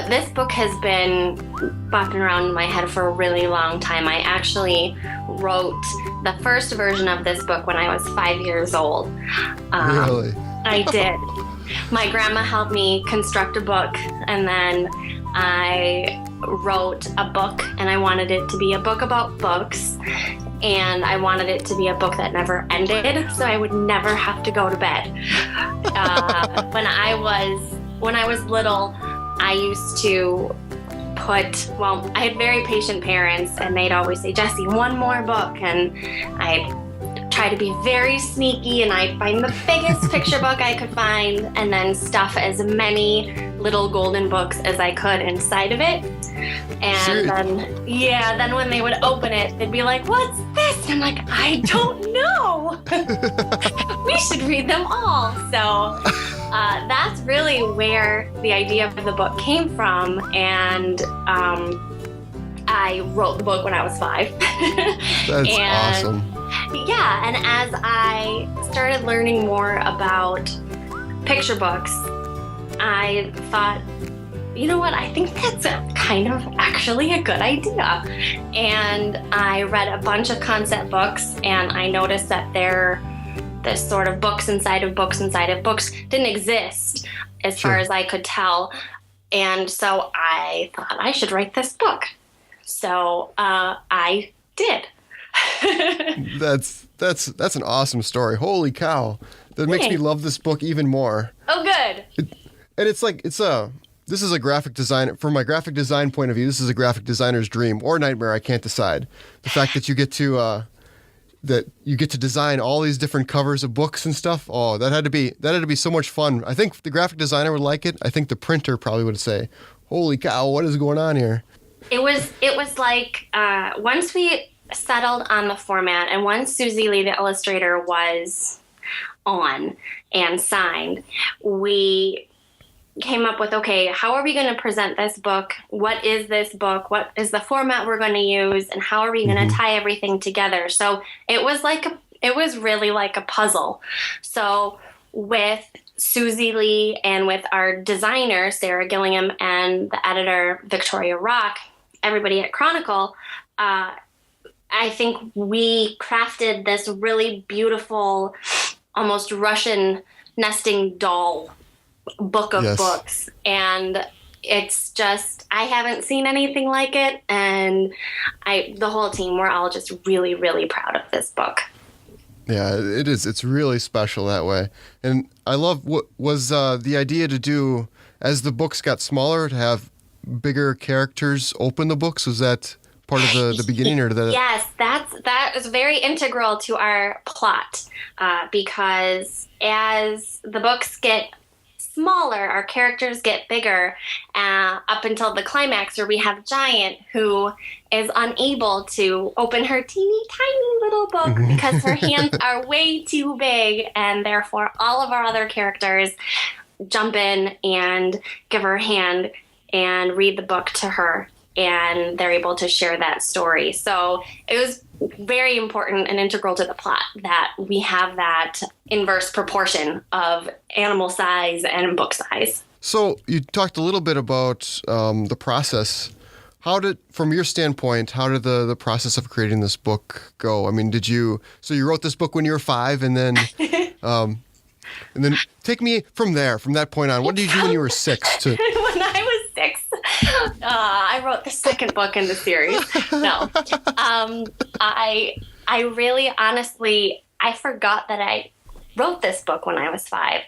This book has been bopping around in my head for a really long time. I actually wrote the first version of this book when I was 5 years old. Really? I did. My grandma helped me construct a book, and then I wrote a book, and I wanted it to be a book about books, and I wanted it to be a book that never ended, so I would never have to go to bed. When I was little, I used to I had very patient parents, and they'd always say, Jesse, one more book, and I'd try to be very sneaky, and I'd find the biggest picture book I could find, and then stuff as many little golden books as I could inside of it. And then when they would open it, they'd be like, what's this? And I'm like, I don't know. We should read them all. So that's really where the idea of the book came from. And I wrote the book when I was 5. That's awesome. Yeah, and as I started learning more about picture books, I thought, you know what, I think that's kind of actually a good idea. And I read a bunch of concept books, and I noticed that this sort of books inside of books inside of books didn't exist as far as I could tell. And so I thought I should write this book. So I did. That's an awesome story. Holy cow. That makes me love this book even more. Oh, good. This is a graphic design. From my graphic design point of view, this is a graphic designer's dream or nightmare. I can't decide. The fact that you get to design all these different covers of books and stuff. Oh, that had to be so much fun. I think the graphic designer would like it. I think the printer probably would say, "Holy cow, what is going on here?" It was like once we settled on the format, and once Susie Lee, the illustrator, was on and signed, we came up with, okay, how are we going to present this book? What is this book? What is the format we're going to use? And how are we going to tie everything together? So it was really like a puzzle. So with Susie Lee and with our designer, Sarah Gillingham, and the editor, Victoria Rock, everybody at Chronicle, I think we crafted this really beautiful, almost Russian nesting doll book of books. And it's just, I haven't seen anything like it. And the whole team, we're all just really, really proud of this book. Yeah, it is. It's really special that way. And I love what was the idea to do, as the books got smaller, to have bigger characters open the books. Was that part of the beginning, or that? Yes, that is very integral to our plot, because as the books get smaller, our characters get bigger, up until the climax where we have Giant, who is unable to open her teeny tiny little book because her hands are way too big, and therefore all of our other characters jump in and give her a hand and read the book to her, and they're able to share that story. So it was very important and integral to the plot that we have that inverse proportion of animal size and book size. So you talked a little bit about the process. From your standpoint, how did the process of creating this book go? I mean, you wrote this book when you were 5, and then take me from that point on. What did you do when you were 6? When I was 6, I wrote the second book in the series. No, I really, honestly, I forgot that I wrote this book when I was 5,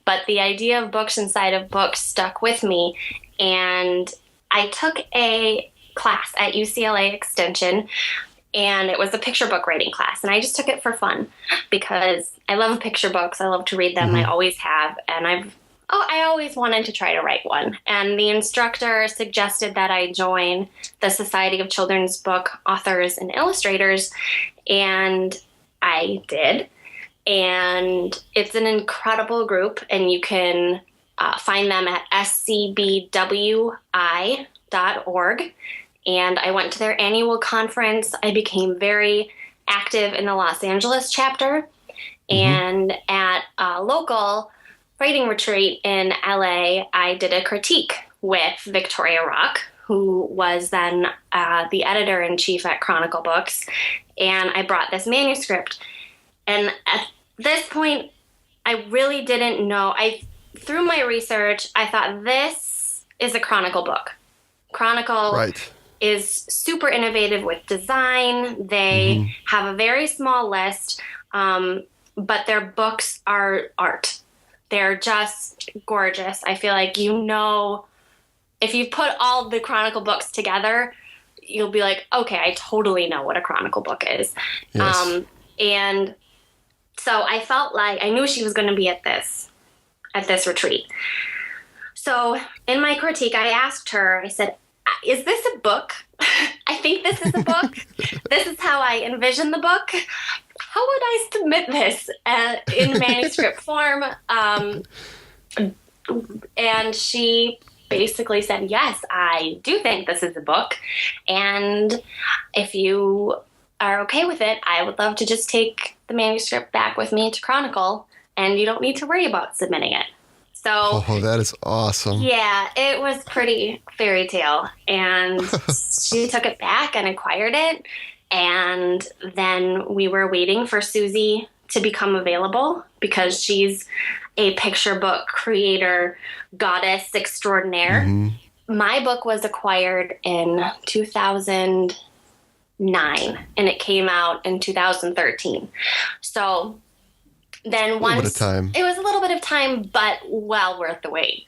but the idea of books inside of books stuck with me, and I took a class at UCLA Extension, and it was a picture book writing class, and I just took it for fun because I love picture books. I love to read them. I always have, and I always wanted to try to write one. And the instructor suggested that I join the Society of Children's Book Authors and Illustrators, and I did. And it's an incredible group, and you can find them at scbwi.org. And I went to their annual conference. I became very active in the Los Angeles chapter. And at a local writing retreat in LA, I did a critique with Victoria Rock, who was then the editor-in-chief at Chronicle Books, and I brought this manuscript. And at this point, I really didn't know. Through my research, I thought this is a Chronicle book. Chronicle is super innovative with design. They have a very small list, but their books are art. They're just gorgeous. I feel like, if you put all the Chronicle books together, you'll be like, okay, I totally know what a Chronicle book is. Yes. And so I felt like I knew she was going to be at this retreat. So in my critique, I asked her, I said, is this a book? I think this is a book. This is how I envision the book. How would I submit this in manuscript form? And she basically said, yes, I do think this is a book. And if you are okay with it, I would love to just take the manuscript back with me to Chronicle, and you don't need to worry about submitting it. So, that is awesome. Yeah, it was pretty fairy tale. And she took it back and acquired it. And then we were waiting for Susie to become available, because she's a picture book creator, goddess extraordinaire. My book was acquired in 2009, and it came out in 2013. So then once, a little bit of time. It was a little bit of time, but well worth the wait.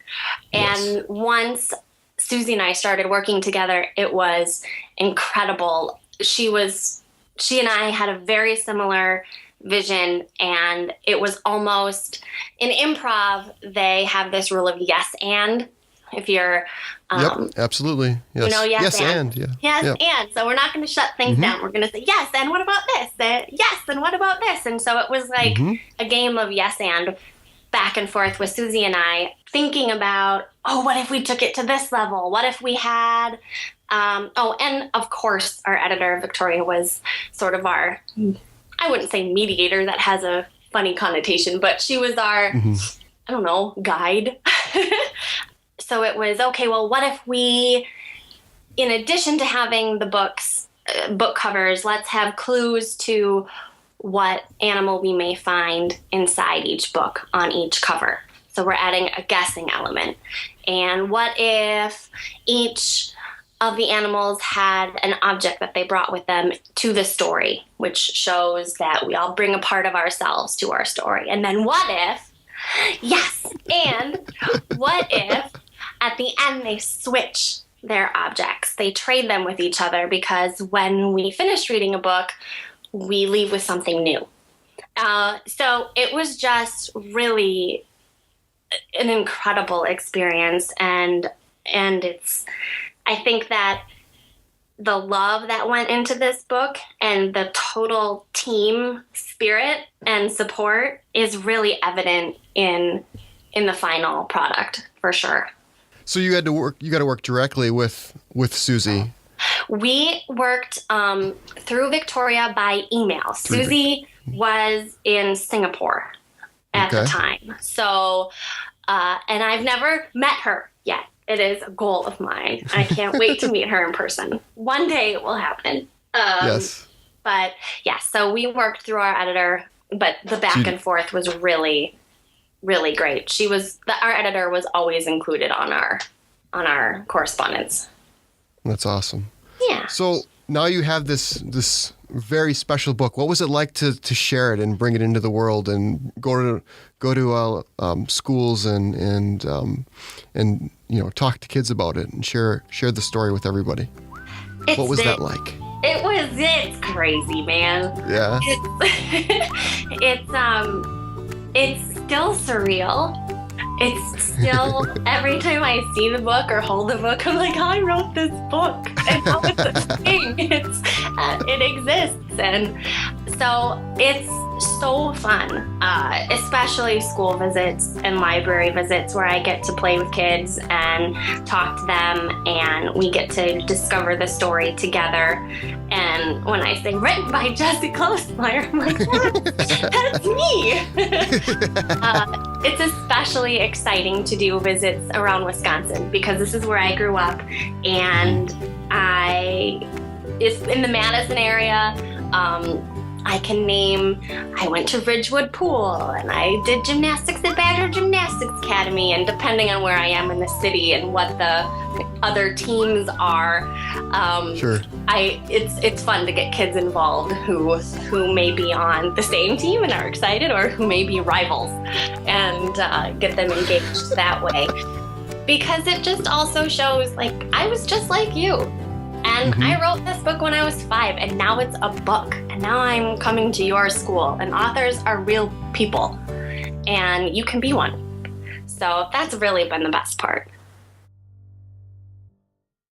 And once Susie and I started working together, it was incredible. She and I had a very similar vision, and it was almost in improv. They have this rule of yes and. If you're absolutely. Yes. Yes and. Yeah. Yes and. So we're not going to shut things down. We're going to say yes, and what about this? Yes, and what about this? And so it was like a game of yes and, back and forth with Susie and I, thinking about, what if we took it to this level? What if we had and of course our editor Victoria was sort of our, I wouldn't say mediator, that has a funny connotation, but she was our guide. So it was, okay, well, what if we, in addition to having the book covers, let's have clues to what animal we may find inside each book on each cover. So we're adding a guessing element. And what if each of the animals had an object that they brought with them to the story, which shows that we all bring a part of ourselves to our story. And then what if at the end they switch their objects? They trade them with each other, because when we finish reading a book, we leave with something new. So it was just really an incredible experience. And I think that the love that went into this book and the total team spirit and support is really evident in the final product, for sure. So you got to work directly with Susie. We worked through Victoria by email. Susie was in Singapore at the time. So, and I've never met her yet. It is a goal of mine. I can't wait to meet her in person. One day it will happen. Yes. But yeah, so we worked through our editor, but the back and forth was really, really great. Our editor was always included on our correspondence. That's awesome. Yeah. So now you have this very special book. What was it like to share it and bring it into the world and go to schools and talk to kids about it and share the story with everybody? What was that like? It's crazy, man. Yeah. It's still surreal. It's still, every time I see the book or hold the book, I'm like, I wrote this book. And now it's a thing. It exists. And So it's so fun, especially school visits and library visits where I get to play with kids and talk to them, and we get to discover the story together. And when I say written by Jesse Klausmeier, I'm like, that's me. It's especially exciting to do visits around Wisconsin because this is where I grew up, and it's in the Madison area. I went to Ridgewood Pool, and I did gymnastics at Badger Gymnastics Academy, and depending on where I am in the city and what the other teams are, Sure. It's fun to get kids involved who may be on the same team and are excited, or who may be rivals, and get them engaged that way. Because it just also shows, like, I was just like you. And I wrote this book when I was 5, and now it's a book. And now I'm coming to your school. And authors are real people, and you can be one. So that's really been the best part.